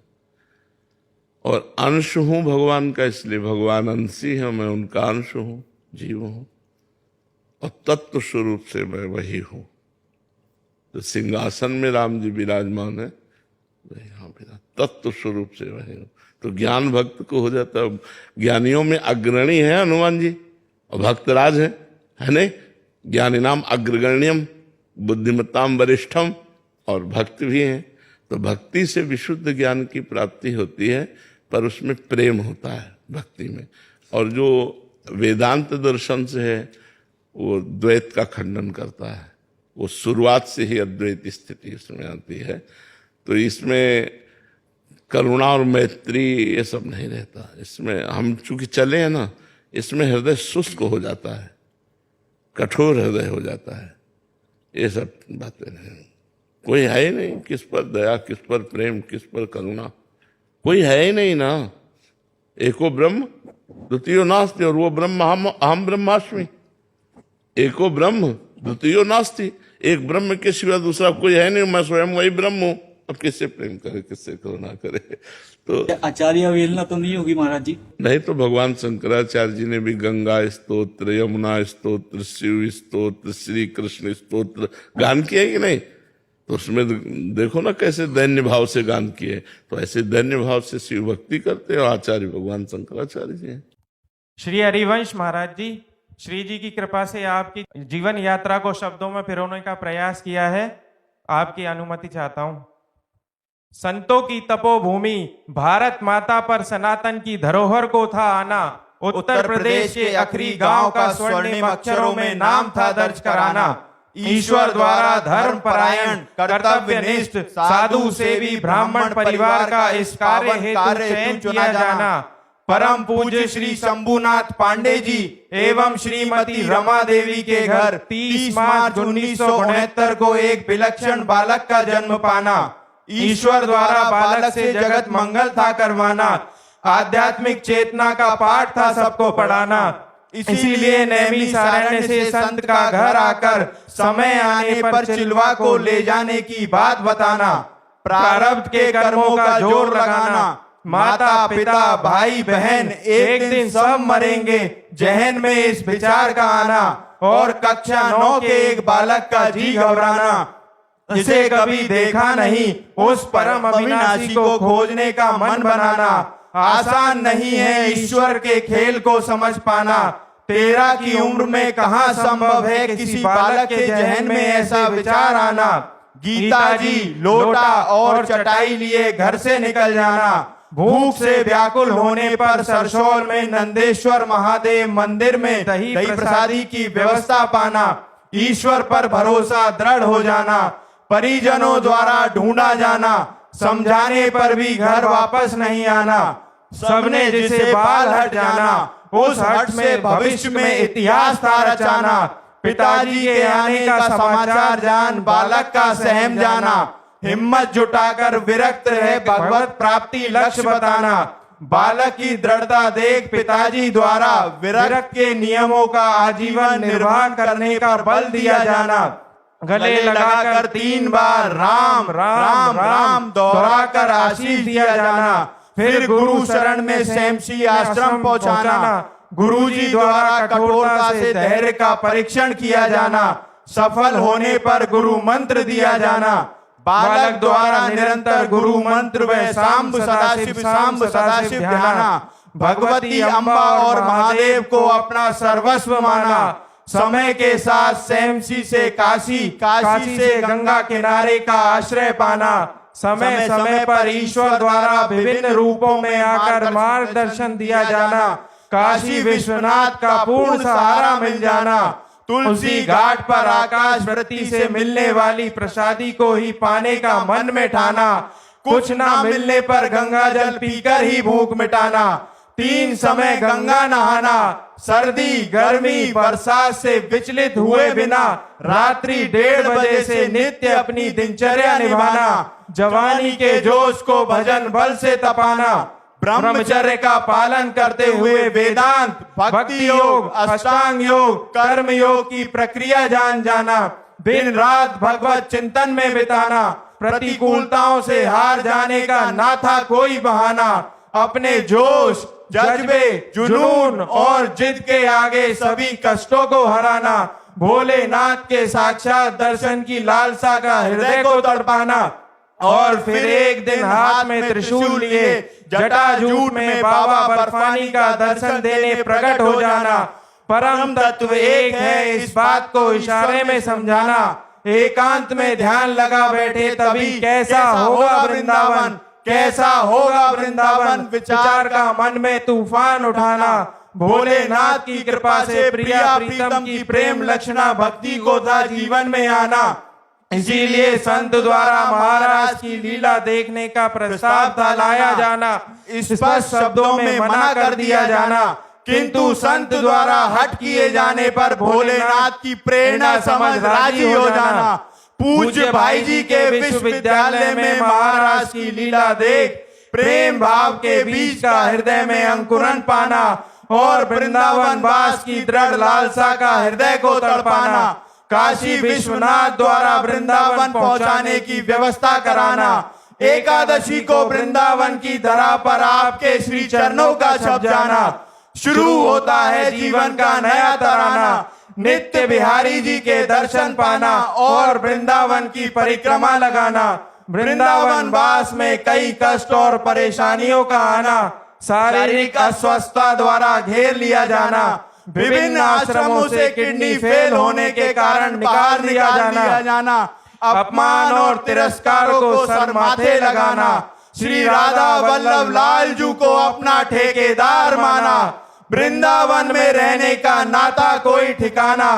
और अंश हूं भगवान का, इसलिए भगवान अंशी है, मैं उनका अंश हूं, जीव हूं, और तत्व स्वरूप से मैं वही हूं। तो सिंहासन में राम जी विराजमान है, यहाँ तत्व स्वरूप से वही हूं। तो ज्ञान भक्त को हो जाता है। ज्ञानियों में अग्रणी है हनुमान जी और भक्तराज है नहीं? ज्ञानी नाम अग्रगण्यम बुद्धिमत्ताम वरिष्ठम, और भक्त भी हैं। तो भक्ति से विशुद्ध ज्ञान की प्राप्ति होती है, पर उसमें प्रेम होता है भक्ति में। और जो वेदांत दर्शन से है वो द्वैत का खंडन करता है, वो शुरुआत से ही अद्वैत स्थिति उसमें आती है। तो इसमें करुणा और मैत्री ये सब नहीं रहता। इसमें हम चूंकि चले हैं ना, इसमें हृदय शुष्क हो जाता है, कठोर हृदय हो जाता है, ये सब बातें नहीं। कोई है ही नहीं, किस पर दया, किस पर प्रेम, किस पर करुणा, कोई है ही नहीं ना। एको ब्रह्म द्वितीयो नास्ति, और वो ब्रह्म अहम ब्रह्मास्मि। एको ब्रह्म द्वितीयो नास्ति, एक ब्रह्म के सिवा दूसरा कोई है नहीं, मैं स्वयं वही ब्रह्म हूं। अब किससे प्रेम करे, किससे करुणा करे? तो आचार्य अवहेलना तो नहीं होगी महाराज जी? नहीं, तो भगवान शंकराचार्य जी ने भी गंगा स्तोत्र, यमुना स्तोत्र, शिव स्तोत्र, श्री कृष्ण स्तोत्र गान किए कि नहीं? तो उसमें देखो ना कैसे दैन्य भाव से गान किए। तो ऐसे दैन्य भाव से शिव भक्ति करते हैं, और आचार्य भगवान शंकराचार्य जी हैं। श्री हरिवंश महाराज जी, श्री जी की कृपा से आपकी जीवन यात्रा को शब्दों में पिरोने का प्रयास किया है, आपकी अनुमति चाहता हूं। संतों की तपोभूमि भारत माता पर सनातन की धरोहर को था आना, उत्तर प्रदेश के अखरी गांव का स्वर्णिम अक्षरों में नाम था दर्ज कराना। ईश्वर द्वारा धर्म परायण कर्तव्यनिष्ठ साधु सेवी ब्राह्मण परिवार का इस कार्य हेतु चयन किया जाना। परम पूज्य श्री शंभुनाथ पांडे जी एवं श्रीमती रमा देवी के घर 30 मार्च 1969 को एक विलक्षण बालक का जन्म पाना। ईश्वर द्वारा बालक से जगत मंगल था करवाना, आध्यात्मिक चेतना का पाठ था सबको पढ़ाना। इसीलिए नैमी सारण्य से संत का घर आकर समय आने पर चिलवा को ले जाने की बात बताना। प्रारब्ध के कर्मों का जोर लगाना, माता पिता भाई बहन एक दिन सब मरेंगे, जहन में इस विचार का आना। और कक्षा 9 के एक बालक का जी घबराना, जिसे कभी देखा नहीं उस परम अविनाशी को खोजने का मन बनाना। आसान नहीं है ईश्वर के खेल को समझ पाना, 13 की उम्र में कहां संभव है किसी बालक के जहन में ऐसा विचार आना। गीता जी लोटा और चटाई लिए घर से निकल जाना, भूख से व्याकुल होने पर सरसौल में नंदेश्वर महादेव मंदिर में दही प्रसादी की व्यवस्था पाना। ईश्वर पर भरोसा दृढ़ हो जाना, परिजनों द्वारा ढूंढा जाना, समझाने पर भी घर वापस नहीं आना। सबने जिसे बाल हट जाना, उस हट में भविष्य में इतिहास था रचाना। पिताजी के आने का समाचार जान बालक का सहम जाना, हिम्मत जुटाकर विरक्त रहे भगवत प्राप्ति लक्ष्य बताना। बालक की दृढ़ता देख पिताजी द्वारा विरक्त के नियमों का आजीवन निर्वाह करने का बल दिया जाना। गले लगाकर 3 बार राम राम राम दोहराकर आशीष दिया जाना। फिर गुरु शरण में सेमसी आश्रम पहुंचाना। गुरुजी द्वारा कठोरता से धैर्य का परीक्षण किया जाना। सफल होने पर गुरु मंत्र दिया जाना। बालक द्वारा निरंतर गुरु मंत्र व सांब सदाशिव ध्याना। भगवती अम्बा और महादेव को अपना सर्वस्व माना। समय के साथ सेमसी से काशी, काशी से गंगा किनारे का आश्रय पाना। समय समय पर ईश्वर द्वारा विभिन्न रूपों में आकर मार्गदर्शन दिया जाना। काशी विश्वनाथ का पूर्ण सहारा मिल जाना। तुलसी घाट पर आकाश व्रती से मिलने वाली प्रसादी को ही पाने का मन में ठाना। कुछ ना मिलने पर गंगा जल पीकर ही भूख मिटाना। 3 समय गंगा नहाना, सर्दी गर्मी बरसात से विचलित हुए बिना रात्रि 1:30 बजे से नित्य अपनी दिनचर्या निभाना, जवानी के जोश को भजन बल से तपाना, ब्रह्मचर्य का पालन करते हुए वेदांत, भक्ति योग, अष्टांग योग, कर्म योग की प्रक्रिया जान जाना, दिन रात भगवत चिंतन में बिताना, प्रतिकूलताओं से हार जाने का ना था कोई बहाना, अपने जोश, जज्बे, जुनून और जिद के आगे सभी कष्टों को हराना, भोलेनाथ के साक्षात दर्शन की लालसा का हृदय को तड़पाना, और फिर एक दिन हाथ में त्रिशूल लिए जटाजूट में बाबा बर्फानी का दर्शन देने प्रकट हो जाना। परम तत्व एक है, इस बात को इशारे में समझाना, एकांत में ध्यान लगा बैठे तभी कैसा होगा वृंदावन, कैसा होगा वृंदावन, विचार का मन में तूफान उठाना, भोलेनाथ की कृपा से प्रिया प्रीतम की प्रेम लक्षणा भक्ति को था जीवन में आना। इसीलिए संत द्वारा महाराज की लीला देखने का प्रस्ताव था लाया जाना, स्पष्ट शब्दों में मना कर दिया जाना, किंतु संत द्वारा हट किए जाने पर भोलेनाथ की प्रेरणा समझ राजी हो जाना। पूज्य भाई जी के विश्वविद्यालय में महाराज की लीला देख प्रेम भाव के बीज का हृदय में अंकुरन पाना और वृंदावन वास की दृढ़ लालसा का हृदय को तड़पाना, काशी विश्वनाथ द्वारा वृंदावन पहुंचाने की व्यवस्था कराना, एकादशी को वृंदावन की धरा पर आपके श्री चरणों का छप जाना, शुरू होता है जीवन का नया तराना, नित्य बिहारी जी के दर्शन पाना और वृंदावन की परिक्रमा लगाना, वृंदावन वास में कई कष्ट और परेशानियों का आना, शारीरिक अस्वस्थता द्वारा घेर लिया जाना, विभिन्न आश्रमों से किडनी फेल होने के कारण निकाल दिया जाना, अपमान और तिरस्कारों को सर माथे लगाना, श्री राधा वल्लभ लाल जी को अपना ठेकेदार माना, वृंदावन में रहने का नाता कोई ठिकाना,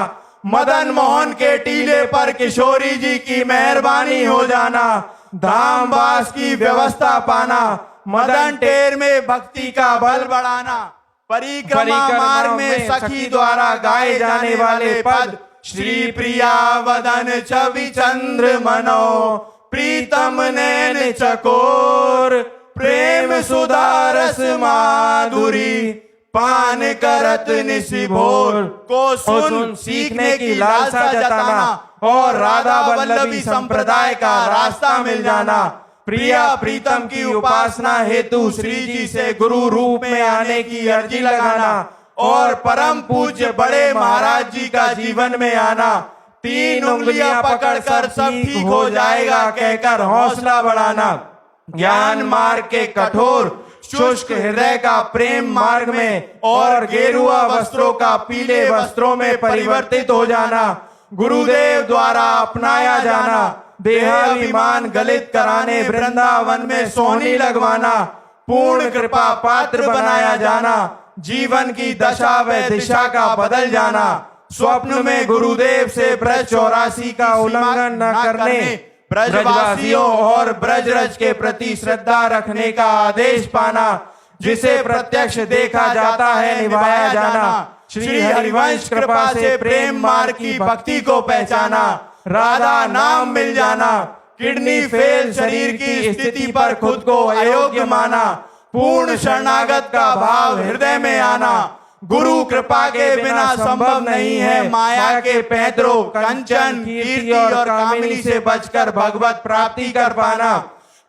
मदन मोहन के टीले पर किशोरी जी की मेहरबानी हो जाना, धाम वास की व्यवस्था पाना, मदन टेर में भक्ति का बल बढ़ाना, परिक्रमा मार्ग में सखी द्वारा गाए जाने वाले पद, श्री प्रिया वदन छवि चंद्र मनो, प्रीतम नैन चकोर, प्रेम सुधा रस माधुरी, पान करत निशिभोर को सुन सीखने की लालसा जताना और राधा वल्लभी संप्रदाय का रास्ता मिल जाना, प्रिया प्रीतम की उपासना हेतु श्री जी से गुरु रूप में आने की अर्जी लगाना और परम पूज्य बड़े महाराज जी का जीवन में आना, 3 उंगलियां पकड़कर सब ठीक हो जाएगा कहकर हौसला बढ़ाना, ज्ञान मार्ग के कठोर शुष्क हृदय का प्रेम मार्ग में और गेरुआ वस्त्रों का पीले वस्त्रों में परिवर्तित हो जाना, गुरुदेव द्वारा अपनाया जाना, देहाभिमान गलित कराने वृंदावन में सोनी लगवाना, पूर्ण कृपा पात्र बनाया जाना, जीवन की दशा व दिशा का बदल जाना, स्वप्न में गुरुदेव से ब्रज 84 का उल्लंघन न करने, ब्रजवासियों और ब्रजरज के प्रति श्रद्धा रखने का आदेश पाना, जिसे प्रत्यक्ष देखा जाता है निभाया जाना, श्री हरिवंश कृपा से प्रेम मार्ग की भक्ति को पहचाना, राधा नाम मिल जाना, किडनी फेल शरीर की स्थिति पर खुद को अयोग्य माना, पूर्ण शरणागत का भाव हृदय में आना, गुरु कृपा के बिना संभव नहीं है माया के पैतरों कंचन कीर्ति और कामिनी से बचकर भगवत प्राप्ति कर पाना,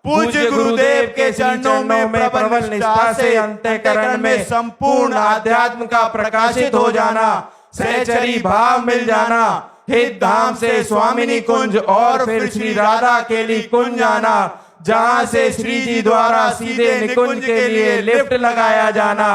पूज्य गुरुदेव के चरणों में प्रबल निष्ठा से अंतःकरण में संपूर्ण आध्यात्म का प्रकाशित हो जाना, सहचरी भाव मिल जाना, हित धाम से स्वामिनी कुंज और फिर श्री राधा केली कुंज आना, जहां से श्री जी द्वारा सीधे निकुंज के लिए लिफ्ट लगाया जाना,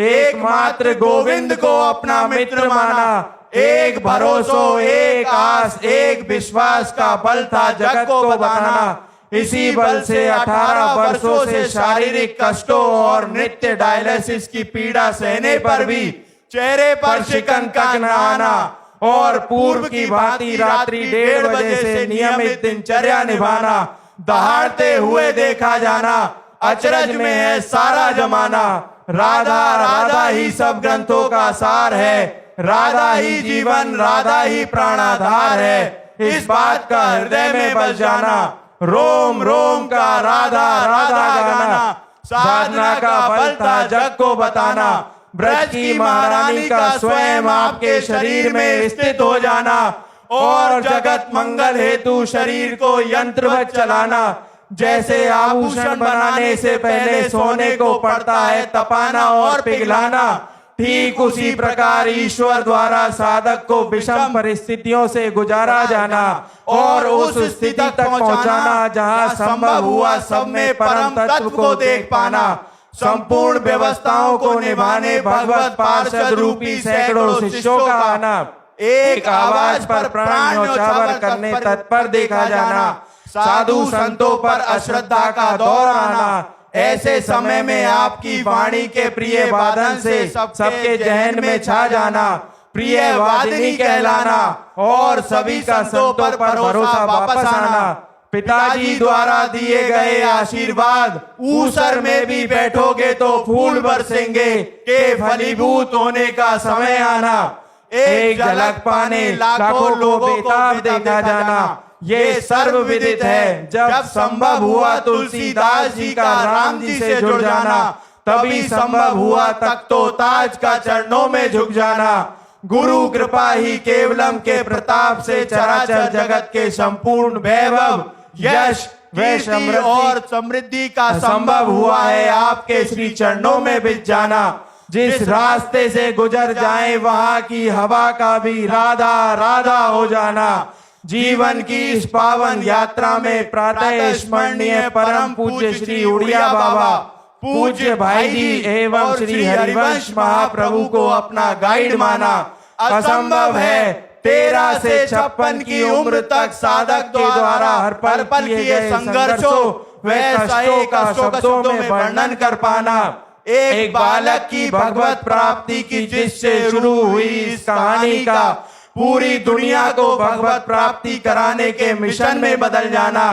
एकमात्र गोविंद को अपना मित्र माना, एक भरोसो एक आस एक विश्वास का बल था जगत को बताना, इसी बल से 18 वर्षों से शारीरिक कष्टों और नित्य डायलिसिस की पीड़ा सहने पर भी चेहरे पर शिकन का न आना और पूर्व की भांति रात्रि 1:30 बजे से नियमित दिनचर्या निभाना, दहाड़ते हुए देखा जाना, अचरज में है सारा जमाना। राधा राधा ही सब ग्रंथों का सार है, राधा ही जीवन, राधा ही प्राणाधार है। इस बात का हृदय में बस जाना, रोम रोम का राधा राधा गाना। साधना का बल था जग को बताना, ब्रज की महारानी का स्वयं आपके शरीर में स्थित हो जाना, और जगत मंगल हेतु शरीर को यंत्रवत चलाना। जैसे आभूषण बनाने से पहले सोने को पड़ता है तपाना और पिघलाना, ठीक उसी प्रकार ईश्वर द्वारा साधक को विषम परिस्थितियों से गुजारा जाना और उस स्थिति तक पहुंचाना जहां संभव हुआ सब में परम तत्व को देख पाना। संपूर्ण व्यवस्थाओं को निभाने भगवत पार्षद रूपी सैकड़ों शिष्यों का आना, एक आवाज पर प्राण न्योछावर करने तत्पर देखा जाना, साधु संतों पर अश्रद्धा का दौर आना। ऐसे समय में आपकी वाणी के प्रिय वादन से सबके जहन में छा जाना, प्रिय वादिनी कहलाना और सभी का संतों पर भरोसा वापस आना। पिताजी द्वारा दिए गए आशीर्वाद, ऊसर में भी बैठोगे तो फूल बरसेंगे के फलीभूत होने का समय आना। एक झलक पाने लाखों लोगों को देखा जाना, ये सर्व विदित है। जब संभव हुआ तुलसीदास जी का राम जी से जुड़ जाना, तभी संभव हुआ तख्तो ताज का चरणों में झुक जाना। गुरु कृपा ही केवलम के प्रताप से चराचर जगत के संपूर्ण वैभव, यश, कीर्ति और समृद्धि का संभव हुआ है आपके श्री चरणों में बिछ जाना। जिस रास्ते से गुजर जाए वहां की हवा का भी राधा राधा हो जाना। जीवन की इस पावन यात्रा में प्रातः स्मरणीय परम पूज्य श्री उड़िया बाबा, पूज्य भाई जी एवं श्री हरिवंश महाप्रभु को अपना गाइड माना। असंभव है 13 से 56 की उम्र तक साधक के द्वारा हर पल किए संघर्षों व कष्टों का शब्दों में वर्णन कर पाना। एक बालक की भगवत प्राप्ति की जिससे शुरू हुई इस कहानी का पूरी दुनिया को भगवत प्राप्ति कराने के मिशन में बदल जाना,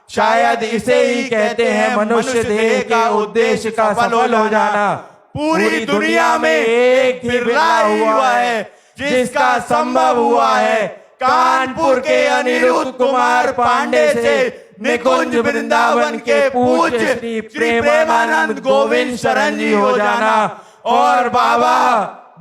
शायद इसे ही कहते हैं मनुष्य देह का उद्देश्य का सफल हो जाना। पूरी दुनिया में एक ही बिरला हुआ है जिसका संभव हुआ है। कानपुर के अनिरुद्ध कुमार पांडे से निकुंज वृंदावन के पूज्य श्री प्रेमानंद गोविंद शरण जी हो जाना, और बाबा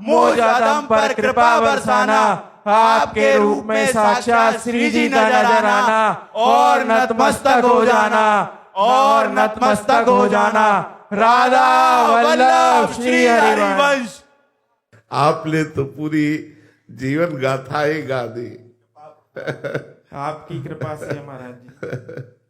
मोजादम पर कृपा बरसाना। आपके रूप में साक्षात श्री जी नजर आना और नतमस्तक हो जाना, और नतमस्तक हो जाना। राधा वल्लभ श्री हरिवंश। आपने तो पूरी जीवन गाथा ही गा दी। आपकी कृपा से महाराज जी।